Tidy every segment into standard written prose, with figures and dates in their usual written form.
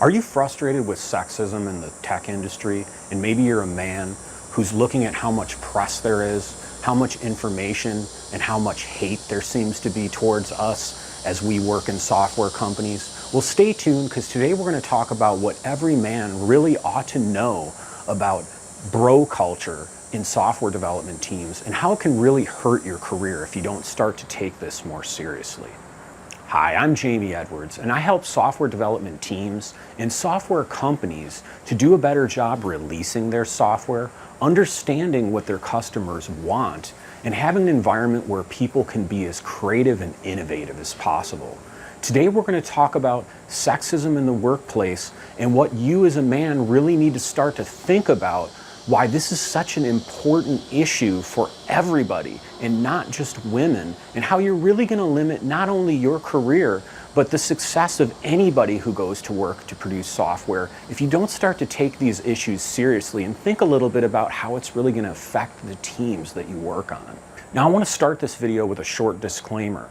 Are you frustrated with sexism in the tech industry? And maybe you're a man who's looking at how much press there is, how much information, and how much hate there seems to be towards us as we work in software companies? Well, stay tuned, because today we're going to talk about what every man really ought to know about bro culture in software development teams and how it can really hurt your career if you don't start to take this more seriously. Hi, I'm Jamie Edwards, and I help software development teams and software companies to do a better job releasing their software, understanding what their customers want, and having an environment where people can be as creative and innovative as possible. Today we're going to talk about sexism in the workplace and what you as a man really need to start to think about, why this is such an important issue for everybody and not just women, and how you're really going to limit not only your career but the success of anybody who goes to work to produce software if you don't start to take these issues seriously and think a little bit about how it's really going to affect the teams that you work on. Now, I want to start this video with a short disclaimer.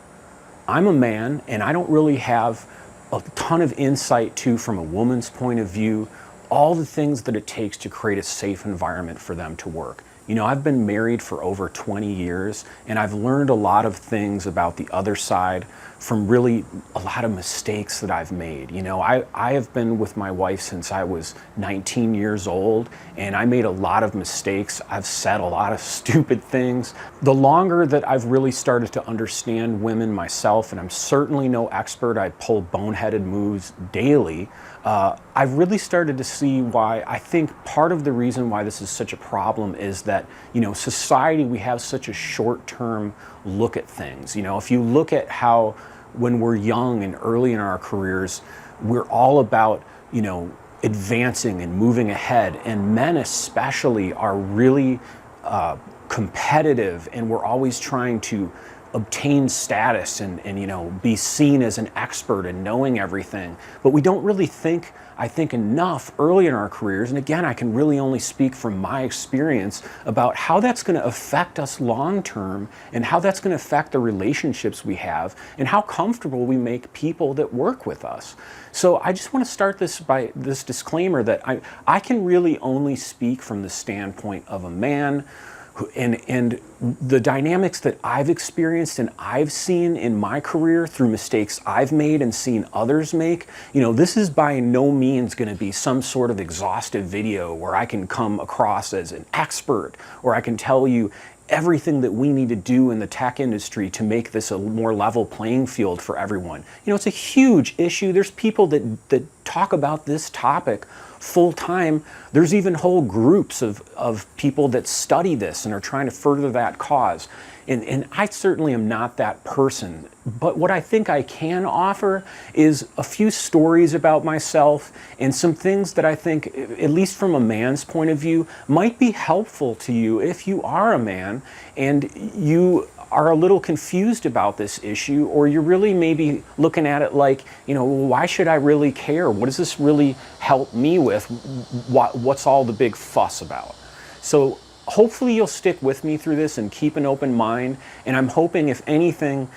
I'm a man, and I don't really have a ton of insight from a woman's point of view, all the things that it takes to create a safe environment for them to work. You know, I've been married for over 20 years, and I've learned a lot of things about the other side from really a lot of mistakes that I've made. You know, I have been with my wife since I was 19 years old, and I made a lot of mistakes. I've said a lot of stupid things. The longer that I've really started to understand women myself, and I'm certainly no expert, I pull boneheaded moves daily, I've really started to see why I think part of the reason why this is such a problem is that, you know, society, we have such a short-term look at things. You know, if you look at how when we're young and early in our careers, we're all about, you know, advancing and moving ahead, and men especially are really competitive, and we're always trying to obtain status and you know, be seen as an expert and knowing everything. But we don't really think, I think, enough early in our careers, and again, I can really only speak from my experience about how that's going to affect us long term, and how that's going to affect the relationships we have, and how comfortable we make people that work with us. So I just want to start this by this disclaimer that I can really only speak from the standpoint of a man, and the dynamics that I've experienced and I've seen in my career through mistakes I've made and seen others make. You know, this is by no means going to be some sort of exhaustive video where I can come across as an expert, or I can tell you everything that we need to do in the tech industry to make this a more level playing field for everyone. You know, it's a huge issue. There's people that talk about this topic full time. There's even whole groups of people that study this and are trying to further that cause. And I certainly am not that person. But what I think I can offer is a few stories about myself and some things that I think, at least from a man's point of view, might be helpful to you if you are a man and you are a little confused about this issue, or you're really maybe looking at it like, you know, why should I really care? What does this really help me with? What's all the big fuss about? So hopefully you'll stick with me through this and keep an open mind, and I'm hoping, if anything,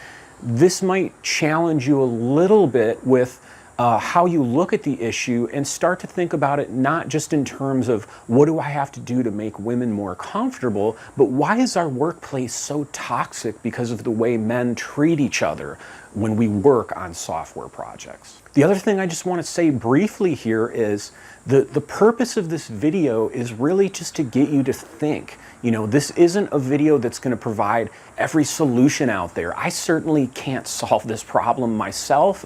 this might challenge you a little bit with how you look at the issue and start to think about it not just in terms of what do I have to do to make women more comfortable, but why is our workplace so toxic because of the way men treat each other when we work on software projects. The other thing I just want to say briefly here is the purpose of this video is really just to get you to think. You know, this isn't a video that's going to provide every solution out there. I certainly can't solve this problem myself.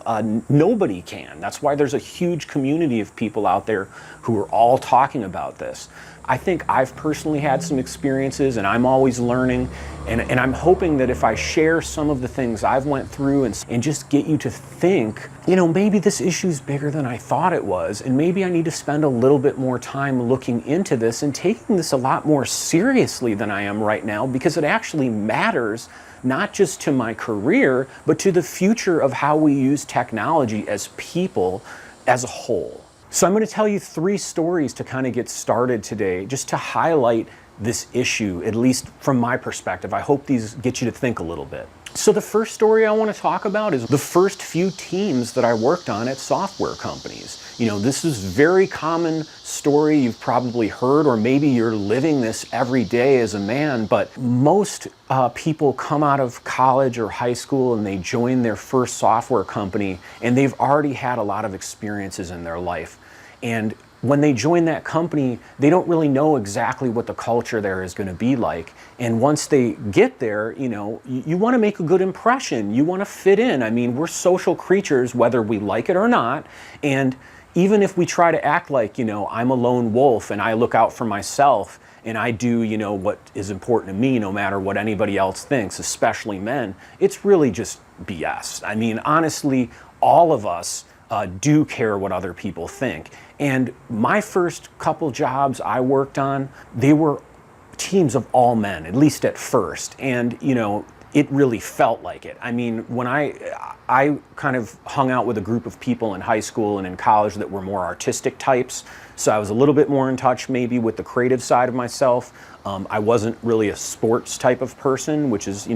Nobody can. That's why there's a huge community of people out there who are all talking about this. I think I've personally had some experiences, and I'm always learning, and I'm hoping that if I share some of the things I've went through and just get you to think, you know, maybe this issue's bigger than I thought it was, and maybe I need to spend a little bit more time looking into this and taking this a lot more seriously than I am right now, because it actually matters not just to my career, but to the future of how we use technology as people as a whole. So I'm going to tell you 3 stories to kind of get started today, just to highlight this issue, at least from my perspective. I hope these get you to think a little bit. So the first story I want to talk about is the first few teams that I worked on at software companies. This is very common story you've probably heard, or maybe you're living this every day as a man, but most people come out of college or high school and they join their first software company and they've already had a lot of experiences in their life. And when they join that company, they don't really know exactly what the culture there is going to be like. And once they get there, you want to make a good impression. You want to fit in. I mean, we're social creatures, whether we like it or not. And even if we try to act like, I'm a lone wolf and I look out for myself and I do, what is important to me, no matter what anybody else thinks, especially men, it's really just BS. I mean, honestly, all of us do care what other people think. And my first couple jobs I worked on, they were teams of all men, at least at first. And, it really felt like it. I mean, when I kind of hung out with a group of people in high school and in college that were more artistic types, so I was a little bit more in touch maybe with the creative side of myself. I wasn't really a sports type of person, which is,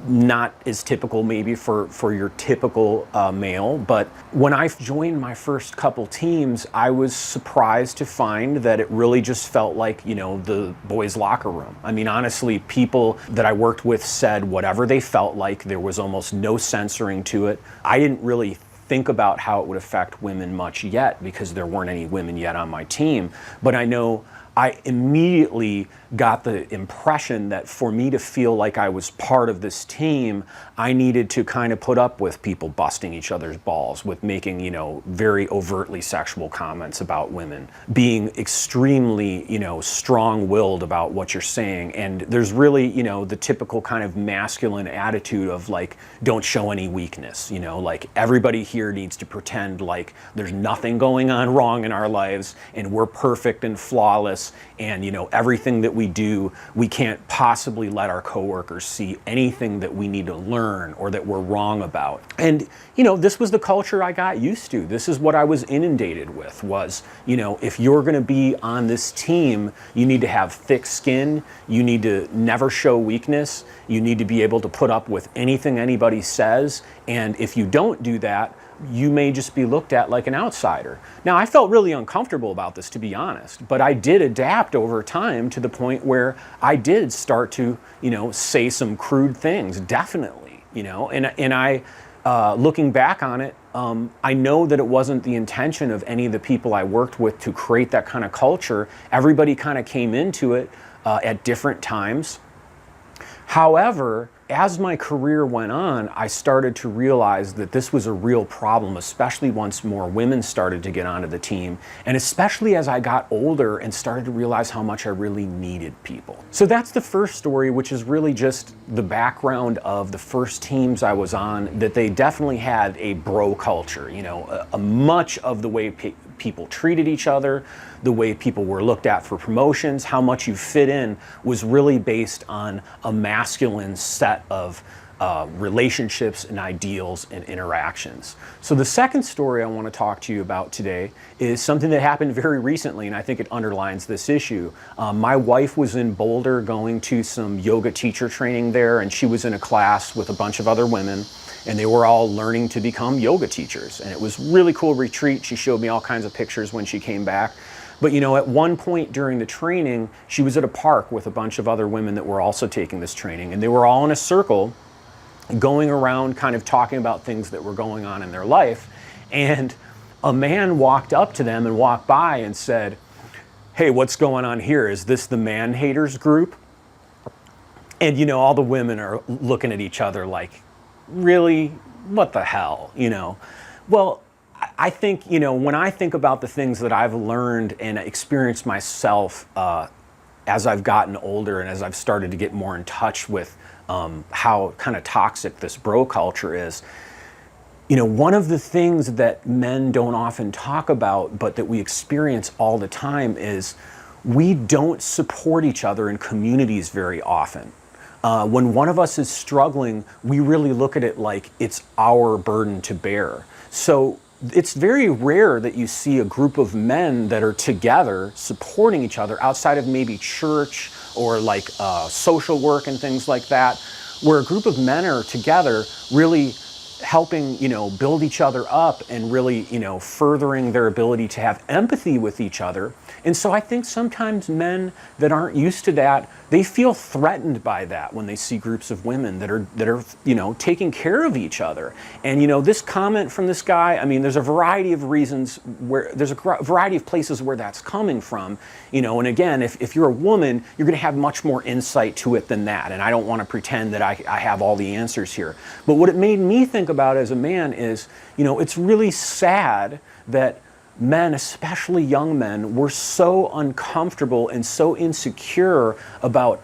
not as typical maybe for your typical male. But when I joined my first couple teams, I was surprised to find that it really just felt like, the boys' locker room. I mean, honestly, people that I worked with said whatever they felt like. There was almost no censoring to it. I didn't really think about how it would affect women much yet because there weren't any women yet on my team. But I know I immediately got the impression that for me to feel like I was part of this team, I needed to kind of put up with people busting each other's balls, with making, very overtly sexual comments about women, being extremely, strong-willed about what you're saying. And there's really, the typical kind of masculine attitude of like, don't show any weakness, like everybody here needs to pretend like there's nothing going on wrong in our lives and we're perfect and flawless. And everything that we do, we can't possibly let our coworkers see anything that we need to learn or that we're wrong about. And this was the culture I got used to. This is what I was inundated with was, if you're going to be on this team, you need to have thick skin, you need to never show weakness, you need to be able to put up with anything anybody says, and if you don't do that, you may just be looked at like an outsider. Now, I felt really uncomfortable about this, to be honest, but I did adapt over time to the point where I did start to, say some crude things, definitely, and I, looking back on it, I know that it wasn't the intention of any of the people I worked with to create that kind of culture. Everybody kind of came into it at different times. However, as my career went on, I started to realize that this was a real problem, especially once more women started to get onto the team, and especially as I got older and started to realize how much I really needed people. So that's the first story, which is really just the background of the first teams I was on, that they definitely had a bro culture, much of the way people treated each other, the way people were looked at for promotions, how much you fit in was really based on a masculine set of relationships and ideals and interactions. So the second story I want to talk to you about today is something that happened very recently, and I think it underlines this issue. My wife was in Boulder going to some yoga teacher training there, and she was in a class with a bunch of other women, and they were all learning to become yoga teachers. And it was a really cool retreat. She showed me all kinds of pictures when she came back. But at one point during the training, she was at a park with a bunch of other women that were also taking this training, and they were all in a circle going around kind of talking about things that were going on in their life. And a man walked up to them and walked by and said, "Hey, what's going on here? Is this the man haters group?" And all the women are looking at each other like, really? What the hell? Well, I think, when I think about the things that I've learned and experienced myself as I've gotten older and as I've started to get more in touch with how kind of toxic this bro culture is, one of the things that men don't often talk about, but that we experience all the time, is we don't support each other in communities very often. When one of us is struggling, we really look at it like it's our burden to bear. So it's very rare that you see a group of men that are together supporting each other outside of maybe church or like social work and things like that, where a group of men are together really helping, build each other up and really, furthering their ability to have empathy with each other. And so I think sometimes men that aren't used to that, they feel threatened by that when they see groups of women that are taking care of each other. And, this comment from this guy, I mean, there's a variety of reasons there's a variety of places where that's coming from, and again, if you're a woman, you're going to have much more insight to it than that. And I don't want to pretend that I have all the answers here. But what it made me think about as a man is, it's really sad that men, especially young men, were so uncomfortable and so insecure about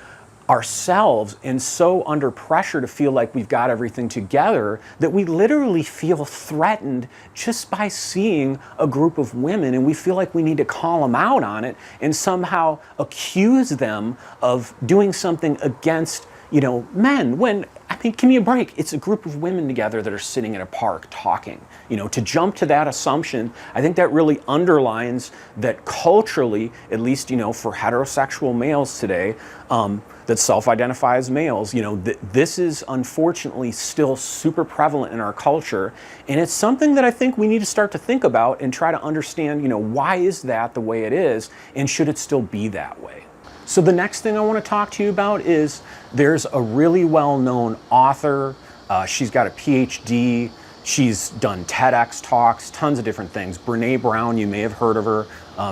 ourselves and so under pressure to feel like we've got everything together that we literally feel threatened just by seeing a group of women, and we feel like we need to call them out on it and somehow accuse them of doing something against men, when, I mean, give me a break. It's a group of women together that are sitting in a park talking. To jump to that assumption, I think that really underlines that culturally, at least, for heterosexual males today, that self-identify as males, this is unfortunately still super prevalent in our culture. And it's something that I think we need to start to think about and try to understand, why is that the way it is, and should it still be that way? So the next thing I want to talk to you about is there's a really well-known author. She's got a PhD. She's done TEDx talks, tons of different things. Brene Brown, you may have heard of her.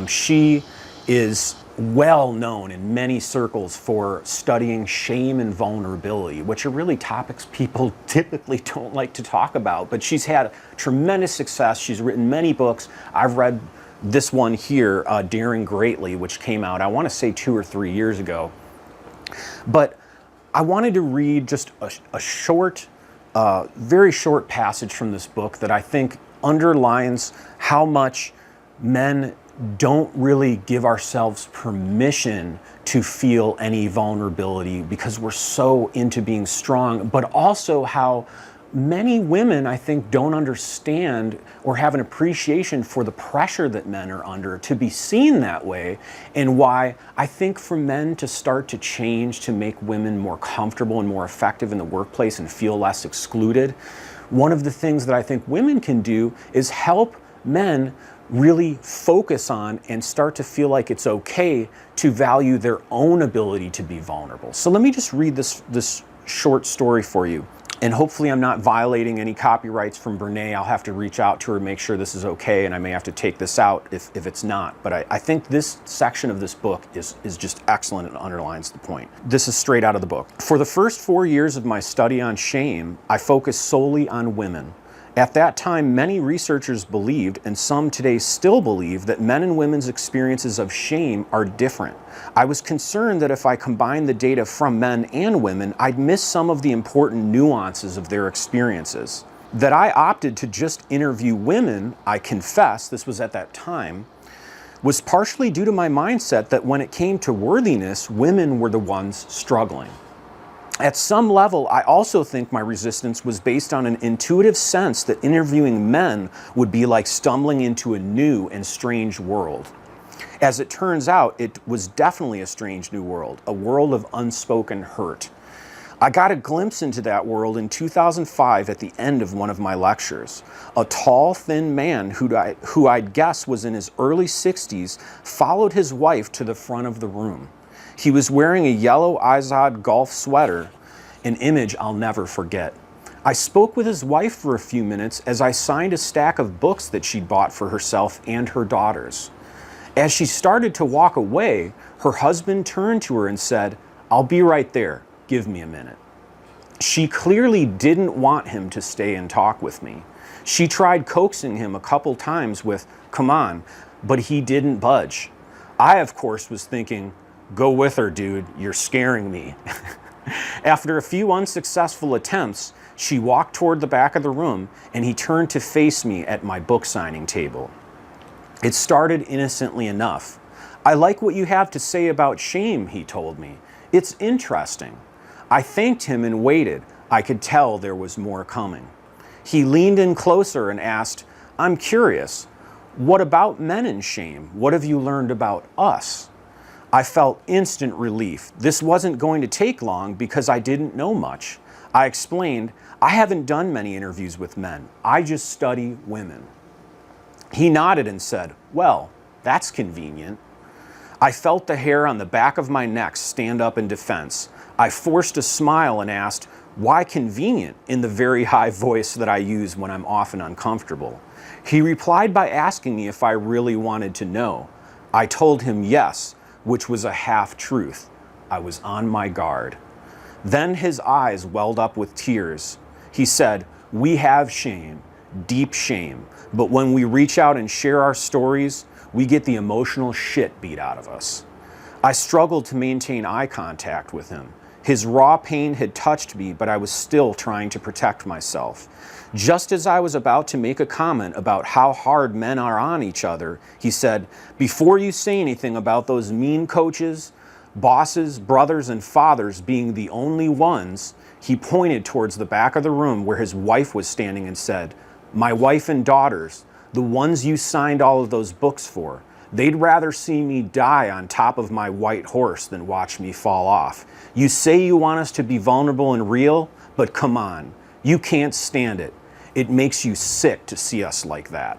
She is well known in many circles for studying shame and vulnerability, which are really topics people typically don't like to talk about. But she's had tremendous success. She's written many books. I've read this one here, Daring Greatly, which came out, I want to say 2 or 3 years ago. But I wanted to read just a short, very short passage from this book that I think underlines how much men don't really give ourselves permission to feel any vulnerability because we're so into being strong, but also how many women, I think, don't understand or have an appreciation for the pressure that men are under to be seen that way, and why I think for men to start to change to make women more comfortable and more effective in the workplace and feel less excluded, one of the things that I think women can do is help men really focus on and start to feel like it's okay to value their own ability to be vulnerable. So let me just read this short story for you. And hopefully I'm not violating any copyrights from Brene. I'll have to reach out to her and make sure this is okay, and I may have to take this out if it's not. But I think this section of this book is just excellent and underlines the point. This is straight out of the book. For the first 4 years of my study on shame, I focused solely on women. At that time, many researchers believed, and some today still believe, that men and women's experiences of shame are different. I was concerned that if I combined the data from men and women, I'd miss some of the important nuances of their experiences. That I opted to just interview women, I confess, this was at that time, was partially due to my mindset that when it came to worthiness, women were the ones struggling. At some level, I also think my resistance was based on an intuitive sense that interviewing men would be like stumbling into a new and strange world. As it turns out, it was definitely a strange new world, a world of unspoken hurt. I got a glimpse into that world in 2005 at the end of one of my lectures. A tall, thin man who I'd guess was in his early 60s followed his wife to the front of the room. He was wearing a yellow Izod golf sweater, an image I'll never forget. I spoke with his wife for a few minutes as I signed a stack of books that she'd bought for herself and her daughters. As she started to walk away, her husband turned to her and said, "I'll be right there. Give me a minute." She clearly didn't want him to stay and talk with me. She tried coaxing him a couple times with, "Come on," but he didn't budge. I, of course, was thinking, "Go with her, dude. You're scaring me." After a few unsuccessful attempts, she walked toward the back of the room and he turned to face me at my book signing table. It started innocently enough. "I like what you have to say about shame," he told me. "It's interesting." I thanked him and waited. I could tell there was more coming. He leaned in closer and asked, "I'm curious, what about men and shame? What have you learned about us?" I felt instant relief. This wasn't going to take long because I didn't know much. I explained, I haven't done many interviews with men. I just study women. He nodded and said, well, that's convenient. I felt the hair on the back of my neck stand up in defense. I forced a smile and asked, why convenient, in the very high voice that I use when I'm often uncomfortable. He replied by asking me if I really wanted to know. I told him yes, which was a half-truth. I was on my guard. Then his eyes welled up with tears. He said, we have shame, deep shame, but when we reach out and share our stories, we get the emotional shit beat out of us. I struggled to maintain eye contact with him. His raw pain had touched me, but I was still trying to protect myself. Just as I was about to make a comment about how hard men are on each other, he said, before you say anything about those mean coaches, bosses, brothers, and fathers being the only ones, he pointed towards the back of the room where his wife was standing and said, my wife and daughters, the ones you signed all of those books for, they'd rather see me die on top of my white horse than watch me fall off. You say you want us to be vulnerable and real, but come on, you can't stand it. It makes you sick to see us like that.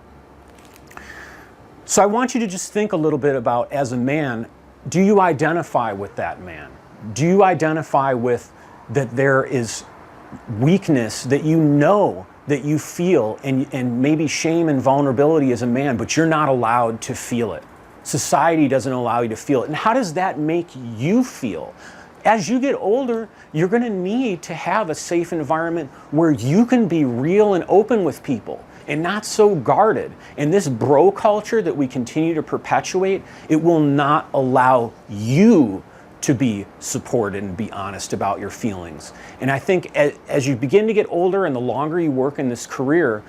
So I want you to just think a little bit about, as a man, do you identify with that man? Do you identify with that there is weakness that you know that you feel, and maybe shame and vulnerability as a man, but you're not allowed to feel it? Society doesn't allow you to feel it. And how does that make you feel? As you get older, you're going to need to have a safe environment where you can be real and open with people and not so guarded. And this bro culture that we continue to perpetuate, it will not allow you to be supported and be honest about your feelings. And I think as you begin to get older and the longer you work in this career,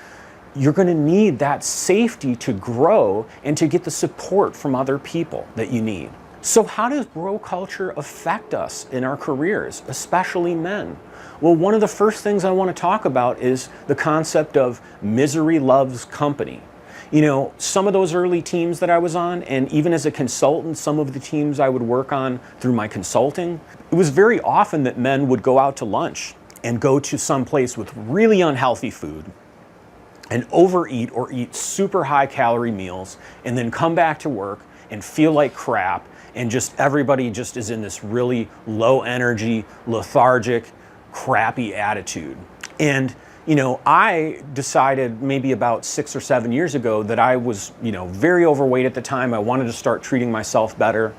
you're going to need that safety to grow and to get the support from other people that you need. So how does bro culture affect us in our careers, especially men? Well, one of the first things I want to talk about is the concept of misery loves company. You know, some of those early teams that I was on, and even as a consultant, some of the teams I would work on through my consulting, it was very often that men would go out to lunch and go to some place with really unhealthy food and overeat or eat super high calorie meals and then come back to work and feel like crap, and just everybody just is in this really low energy, lethargic, crappy attitude. And you know, I decided maybe about 6 or 7 years ago that I was, very overweight at the time. I wanted to start treating myself better.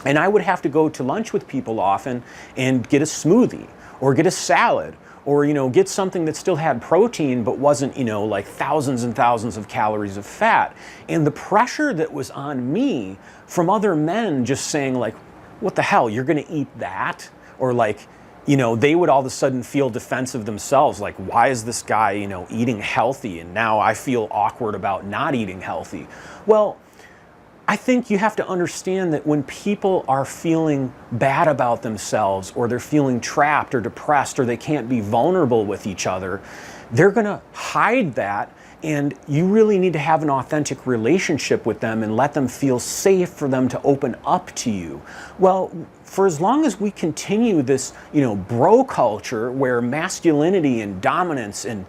And I would have to go to lunch with people often and get a smoothie or get a salad or, get something that still had protein but wasn't, like thousands and thousands of calories of fat. And the pressure that was on me from other men just saying like, what the hell, you're going to eat that? Or like, they would all of a sudden feel defensive themselves, like, why is this guy, eating healthy, and now I feel awkward about not eating healthy? Well, I think you have to understand that when people are feeling bad about themselves, or they're feeling trapped or depressed, or they can't be vulnerable with each other, they're going to hide that, and you really need to have an authentic relationship with them and let them feel safe for them to open up to you. Well, for as long as we continue this, bro culture where masculinity and dominance and,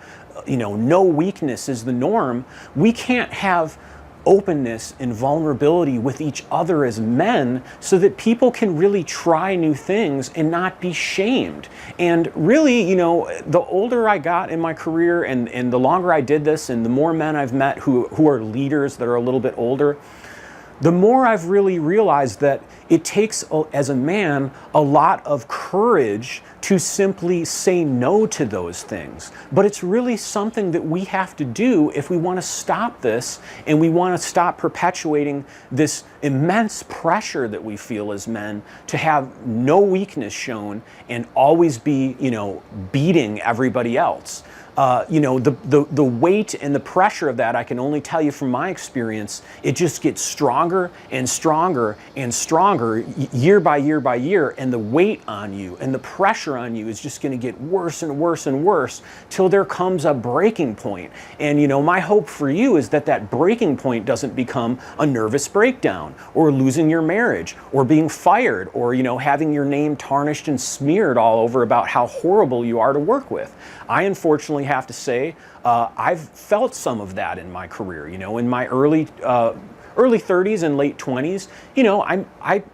no weakness is the norm, we can't have openness and vulnerability with each other as men so that people can really try new things and not be shamed. And really, the older I got in my career and the longer I did this and the more men I've met who are leaders that are a little bit older, the more I've really realized that it takes, as a man, a lot of courage to simply say no to those things. But it's really something that we have to do if we want to stop this and we want to stop perpetuating this immense pressure that we feel as men to have no weakness shown and always be, beating everybody else. the weight and the pressure of that, I can only tell you from my experience, it just gets stronger and stronger and stronger year by year by year, and the weight on you and the pressure on you is just going to get worse and worse and worse till there comes a breaking point. And my hope for you is that that breaking point doesn't become a nervous breakdown, or losing your marriage, or being fired, or having your name tarnished and smeared all over about how horrible you are to work with. I unfortunately have to say, I've felt some of that in my career. In my early 30s and late 20s,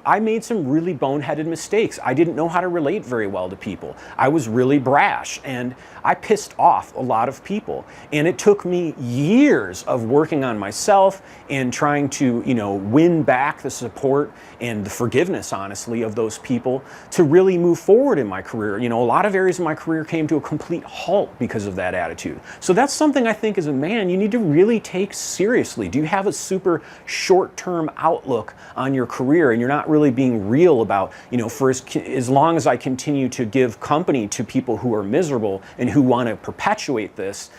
I made some really boneheaded mistakes. I didn't know how to relate very well to people. I was really brash, and I pissed off a lot of people. And it took me years of working on myself and trying to, win back the support and the forgiveness, honestly, of those people to really move forward in my career. A lot of areas of my career came to a complete halt because of that attitude. So that's something I think as a man you need to really take seriously. Do you have a super short-term outlook on your career, and you're not really being real about, for as long as I continue to give company to people who are miserable and who want to perpetuate this,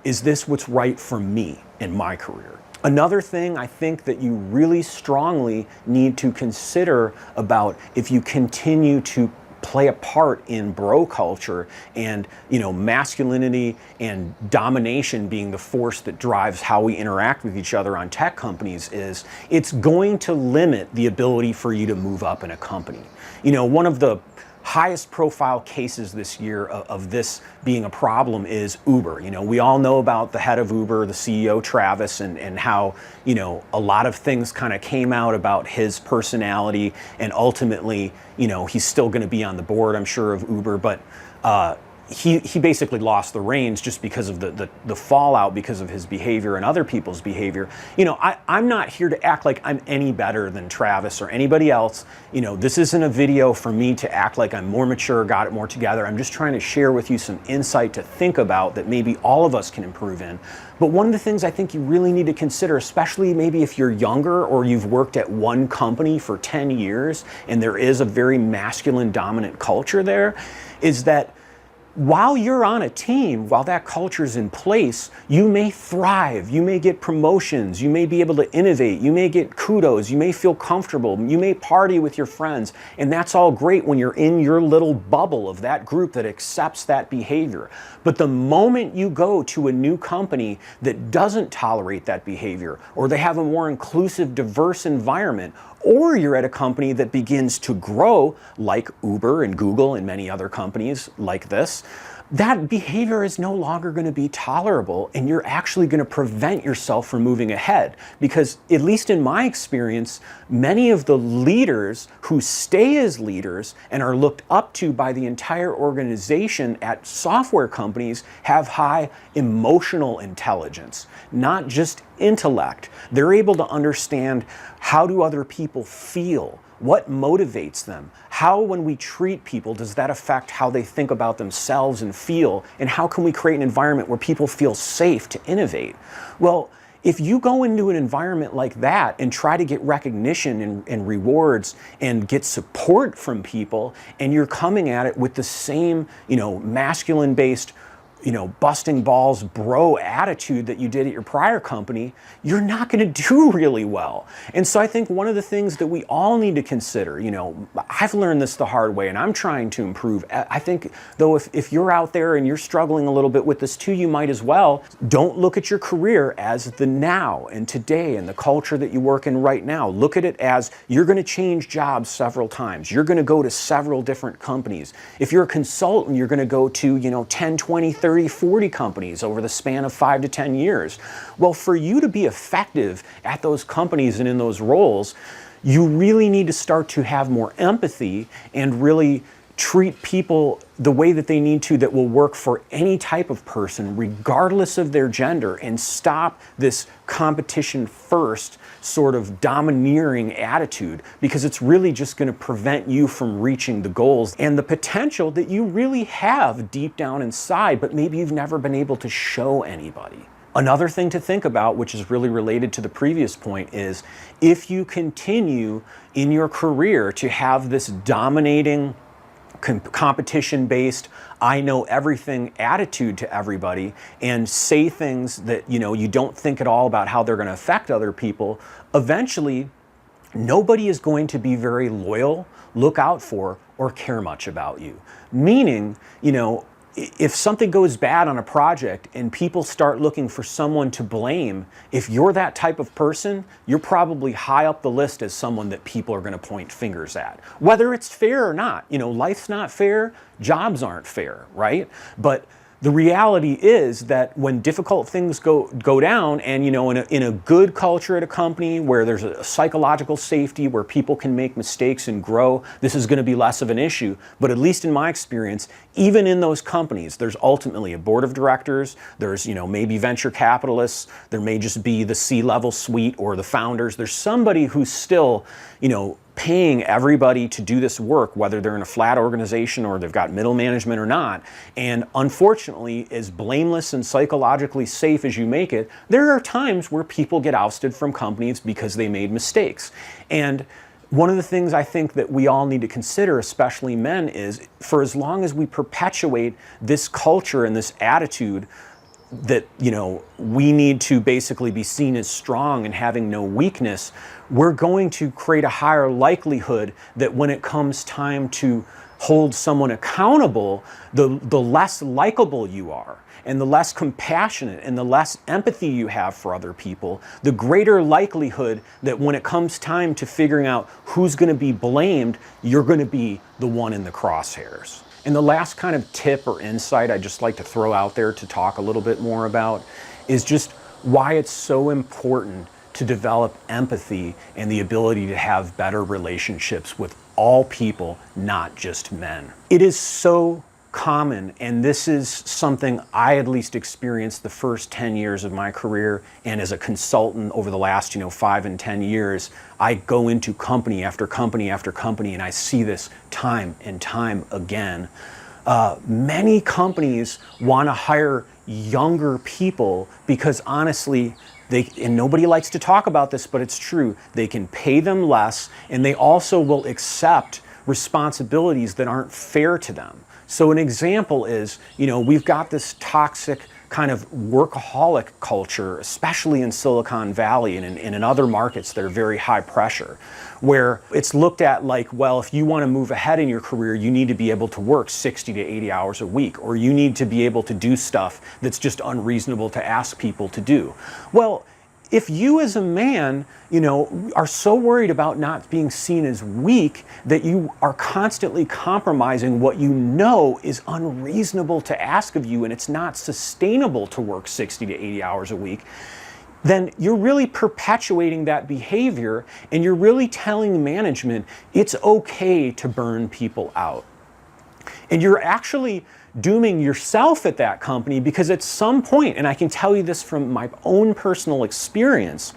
is this what's right for me in my career? Another thing I think that you really strongly need to consider about if you continue to play a part in bro culture and masculinity and domination being the force that drives how we interact with each other on tech companies, is it's going to limit the ability for you to move up in a company. One of the highest profile cases this year of this being a problem is Uber. We all know about the head of Uber, the CEO Travis, and how a lot of things kind of came out about his personality, and ultimately he's still going to be on the board, I'm sure, of Uber, but he basically lost the reins just because of the fallout because of his behavior and other people's behavior. I'm not here to act like I'm any better than Travis or anybody else. This isn't a video for me to act like I'm more mature, got it more together. I'm just trying to share with you some insight to think about that maybe all of us can improve in. But one of the things I think you really need to consider, especially maybe if you're younger or you've worked at one company for 10 years and there is a very masculine dominant culture there, is that while you're on a team, while that culture's in place, you may thrive, you may get promotions, you may be able to innovate, you may get kudos, you may feel comfortable, you may party with your friends, and that's all great when you're in your little bubble of that group that accepts that behavior. But the moment you go to a new company that doesn't tolerate that behavior, or they have a more inclusive, diverse environment, or you're at a company that begins to grow, like Uber and Google and many other companies like this, that behavior is no longer going to be tolerable, and you're actually going to prevent yourself from moving ahead. Because, at least in my experience, many of the leaders who stay as leaders and are looked up to by the entire organization at software companies have high emotional intelligence, not just intellect. They're able to understand, how do other people feel? What motivates them? How, when we treat people, does that affect how they think about themselves and feel? And how can we create an environment where people feel safe to innovate? Well, if you go into an environment like that and try to get recognition and rewards and get support from people, and you're coming at it with the same, masculine-based, busting balls bro attitude that you did at your prior company, you're not going to do really well. And so I think one of the things that we all need to consider, I've learned this the hard way and I'm trying to improve. I think, though, if you're out there and you're struggling a little bit with this too, you might as well. Don't look at your career as the now and today and the culture that you work in right now. Look at it as you're going to change jobs several times. You're going to go to several different companies. If you're a consultant, you're going to go to, 10, 20, 30, 40 companies over the span of 5 to 10 years. Well, for you to be effective at those companies and in those roles, you really need to start to have more empathy and really treat people the way that they need to, that will work for any type of person, regardless of their gender, and stop this competition first sort of domineering attitude, because it's really just going to prevent you from reaching the goals and the potential that you really have deep down inside, but maybe you've never been able to show anybody. Another thing to think about, which is really related to the previous point, is if you continue in your career to have this dominating competition-based, I know everything attitude to everybody, and say things that you don't think at all about how they're going to affect other people, eventually nobody is going to be very loyal, look out for, or care much about you. Meaning, if something goes bad on a project and people start looking for someone to blame, if you're that type of person, you're probably high up the list as someone that people are going to point fingers at. Whether it's fair or not. Life's not fair, jobs aren't fair, right? But the reality is that when difficult things go down, and in a good culture at a company where there's a psychological safety, where people can make mistakes and grow, this is going to be less of an issue. But at least in my experience, even in those companies, there's ultimately a board of directors, there's maybe venture capitalists, there may just be the C-level suite or the founders. There's somebody who's still paying everybody to do this work, whether they're in a flat organization or they've got middle management or not. And unfortunately, as blameless and psychologically safe as you make it, there are times where people get ousted from companies because they made mistakes. And one of the things I think that we all need to consider, especially men, is for as long as we perpetuate this culture and this attitude that we need to basically be seen as strong and having no weakness, we're going to create a higher likelihood that when it comes time to hold someone accountable, the less likable you are, and the less compassionate and the less empathy you have for other people, the greater likelihood that when it comes time to figuring out who's going to be blamed, you're going to be the one in the crosshairs. And the last kind of tip or insight I'd just like to throw out there to talk a little bit more about is just why it's so important to develop empathy and the ability to have better relationships with all people, not just men. It is so common, and this is something I at least experienced the first 10 years of my career, and as a consultant over the last 5 and 10 years, I go into company after company after company, and I see this time and time again. Many companies want to hire younger people because honestly, and nobody likes to talk about this, but it's true, they can pay them less, and they also will accept responsibilities that aren't fair to them. So an example is, we've got this toxic kind of workaholic culture, especially in Silicon Valley and in other markets that are very high pressure, where it's looked at like, well, if you want to move ahead in your career, you need to be able to work 60 to 80 hours a week, or you need to be able to do stuff that's just unreasonable to ask people to do. Well, if you as a man, are so worried about not being seen as weak that you are constantly compromising what is unreasonable to ask of you, and it's not sustainable to work 60 to 80 hours a week, then you're really perpetuating that behavior, and you're really telling management it's okay to burn people out. And you're actually dooming yourself at that company, because at some point, and I can tell you this from my own personal experience,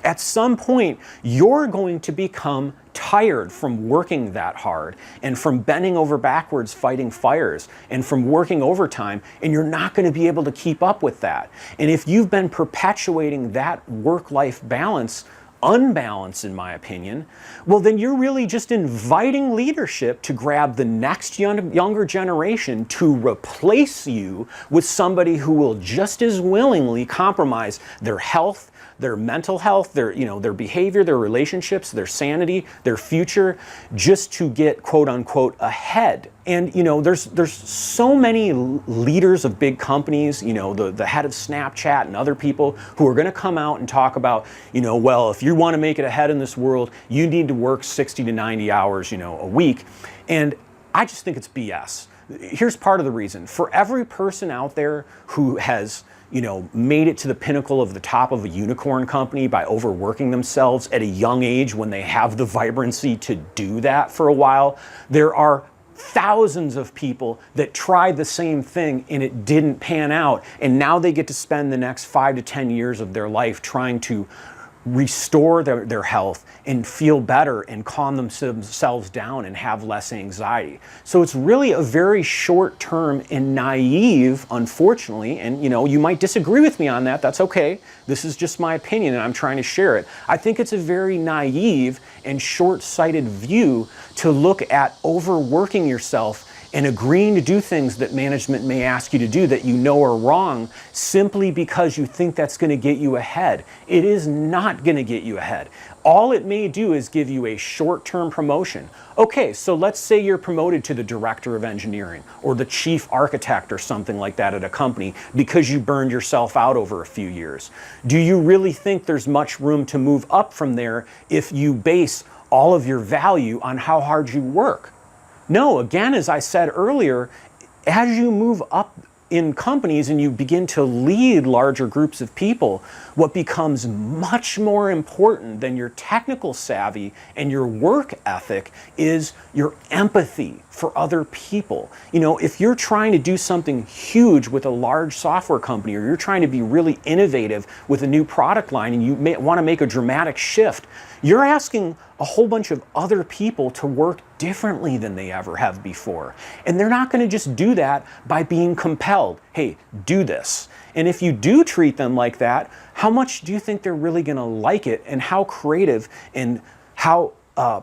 at some point you're going to become tired from working that hard and from bending over backwards fighting fires and from working overtime, and you're not going to be able to keep up with that. And if you've been perpetuating that work-life balance unbalance, in my opinion, well, then you're really just inviting leadership to grab the next younger generation to replace you with somebody who will just as willingly compromise their health, their mental health, their behavior, their relationships, their sanity, their future, just to get quote unquote ahead. And there's so many leaders of big companies, the head of Snapchat and other people who are going to come out and talk about, well, if you want to make it ahead in this world, you need to work 60 to 90 hours, a week. And I just think it's BS. Here's part of the reason. For every person out there who has made it to the pinnacle of the top of a unicorn company by overworking themselves at a young age when they have the vibrancy to do that for a while, there are thousands of people that tried the same thing and it didn't pan out, and now they get to spend the next 5 to 10 years of their life trying to restore their health and feel better and calm themselves down and have less anxiety. So it's really a very short term and naive, unfortunately, and you might disagree with me on that, that's okay. This is just my opinion and I'm trying to share it. I think it's a very naive and short-sighted view to look at overworking yourself and agreeing to do things that management may ask you to do that you know are wrong simply because you think that's going to get you ahead. It is not going to get you ahead. All it may do is give you a short-term promotion. Okay, so let's say you're promoted to the director of engineering or the chief architect or something like that at a company because you burned yourself out over a few years. Do you really think there's much room to move up from there if you base all of your value on how hard you work? No, again, as I said earlier, as you move up in companies and you begin to lead larger groups of people, what becomes much more important than your technical savvy and your work ethic is your empathy for other people. If you're trying to do something huge with a large software company, or you're trying to be really innovative with a new product line and you want to make a dramatic shift, you're asking a whole bunch of other people to work differently than they ever have before. And they're not going to just do that by being compelled. Hey, do this. And if you do treat them like that, how much do you think they're really going to like it? And how creative and how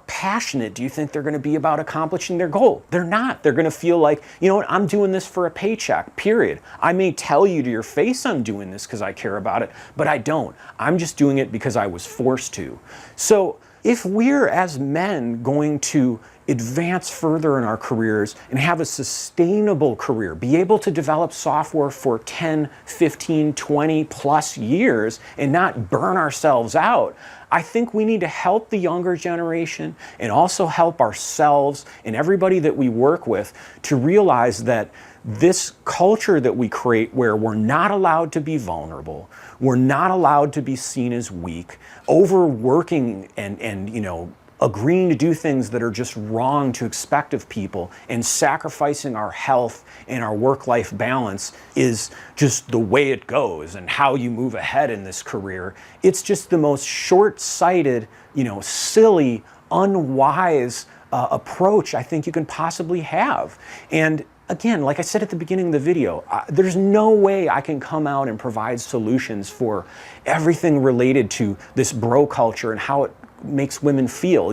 passionate do you think they're going to be about accomplishing their goal? They're not. They're going to feel like, you know what, I'm doing this for a paycheck, period. I may tell you to your face I'm doing this because I care about it, but I don't. I'm just doing it because I was forced to. So if we're, as men, going to advance further in our careers and have a sustainable career, be able to develop software for 10, 15, 20 plus years and not burn ourselves out, I think we need to help the younger generation and also help ourselves and everybody that we work with to realize that this culture that we create, where we're not allowed to be vulnerable, we're not allowed to be seen as weak, overworking and agreeing to do things that are just wrong to expect of people, and sacrificing our health and our work-life balance is just the way it goes and how you move ahead in this career. It's just the most short-sighted, silly, unwise approach I think you can possibly have. And again, like I said at the beginning of the video, there's no way I can come out and provide solutions for everything related to this bro culture and how it makes women feel.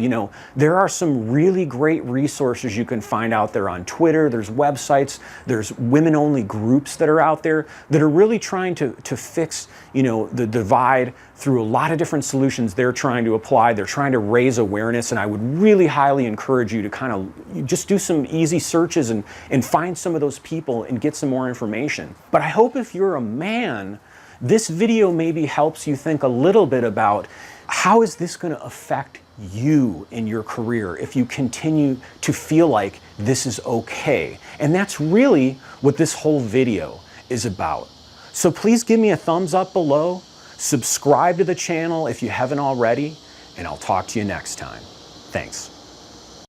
There are some really great resources you can find out there on Twitter. There's websites, there's women-only groups that are out there that are really trying to fix, the divide through a lot of different solutions they're trying to apply. They're trying to raise awareness, and I would really highly encourage you to kind of just do some easy searches and find some of those people and get some more information. But I hope if you're a man, this video maybe helps you think a little bit about how is this going to affect you in your career if you continue to feel like this is okay. And that's really what this whole video is about. So please give me a thumbs up below, subscribe to the channel if you haven't already, and I'll talk to you next time. Thanks.